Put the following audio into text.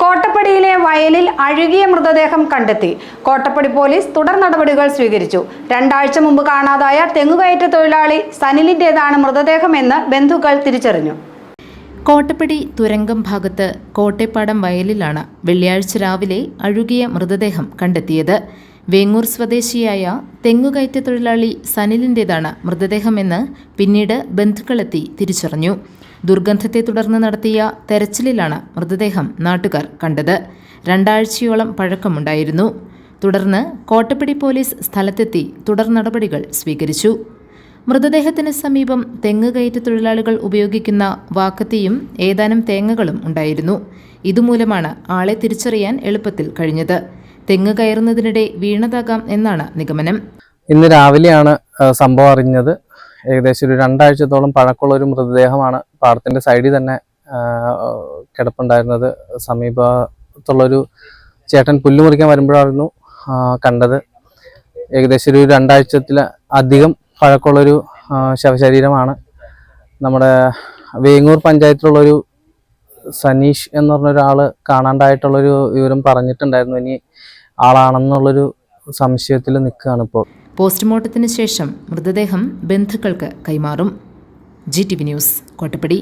കോട്ടപ്പടിയിലെ വയലിൽ അഴുകിയ മൃതദേഹം കണ്ടെത്തി. കോട്ടപ്പടി പോലീസ് തുടർ നടപടികൾ സ്വീകരിച്ചു. 2 ആഴ്ച മുമ്പ് കാണാതായ തെങ്ങുകയറ്റ തൊഴിലാളി സനിലിന്റേതാണ് മൃതദേഹമെന്ന് ബന്ധുക്കൾ തിരിച്ചറിഞ്ഞു. കോട്ടപ്പടി തുരങ്കം ഭാഗത്ത് കോട്ടേപ്പാടം വയലിലാണ് വെള്ളിയാഴ്ച രാവിലെ അഴുകിയ മൃതദേഹം കണ്ടെത്തിയത്. വേങ്ങൂർ സ്വദേശിയായ തെങ്ങുകയറ്റ തൊഴിലാളി സനിലിന്റേതാണ് മൃതദേഹമെന്ന് പിന്നീട് ബന്ധുക്കളെത്തി തിരിച്ചറിഞ്ഞു. ദുർഗന്ധത്തെ തുടർന്ന് നടത്തിയ തെരച്ചിലിലാണ് മൃതദേഹം നാട്ടുകാർ കണ്ടത്. 2 ആഴ്ചയോളം പഴക്കമുണ്ടായിരുന്നു. തുടർന്ന് കോട്ടപ്പടി പോലീസ് സ്ഥലത്തെത്തി തുടർ നടപടികൾ സ്വീകരിച്ചു. മൃതദേഹത്തിന് സമീപം തെങ്ങ് കയറ്റ തൊഴിലാളികൾ ഉപയോഗിക്കുന്ന വാക്കത്തിയും ഏതാനും തേങ്ങകളും ഉണ്ടായിരുന്നു. ഇതുമൂലമാണ് ആളെ തിരിച്ചറിയാൻ എളുപ്പത്തിൽ കഴിഞ്ഞത്. തെങ്ങ് കയറുന്നതിനിടെ വീണതാകാം എന്നാണ് നിഗമനം. ഇന്ന് രാവിലെയാണ് സംഭവം അറിഞ്ഞത്. ഏകദേശം ഒരു 2 ആഴ്ചത്തോളം പഴക്കമുള്ള ഒരു മൃതദേഹമാണ് പാടത്തിന്റെ സൈഡിൽ തന്നെ കിടപ്പുണ്ടായിരുന്നത്. സമീപത്തുള്ളൊരു ചേട്ടൻ പുല്ല് മുറിക്കാൻ വരുമ്പോഴായിരുന്നു കണ്ടത്. ഏകദേശം ഒരു 2 ആഴ്ചത്തിൽ അധികം പഴക്കമുള്ളൊരു ശവശരീരമാണ്. നമ്മുടെ വേങ്ങൂർ പഞ്ചായത്തിലുള്ളൊരു സനീഷ് എന്ന് പറഞ്ഞൊരാൾ കാണാണ്ടായിട്ടുള്ളൊരു വിവരം പറഞ്ഞിട്ടുണ്ടായിരുന്നു. ഇനി ആളാണെന്നുള്ളൊരു സംശയത്തിൽ നിൽക്കുകയാണ് ഇപ്പോൾ. പോസ്റ്റ്മോർട്ടത്തിന് ശേഷം മൃതദേഹം ബന്ധുക്കൾക്ക് കൈമാറും. GTV news, Kottappadi.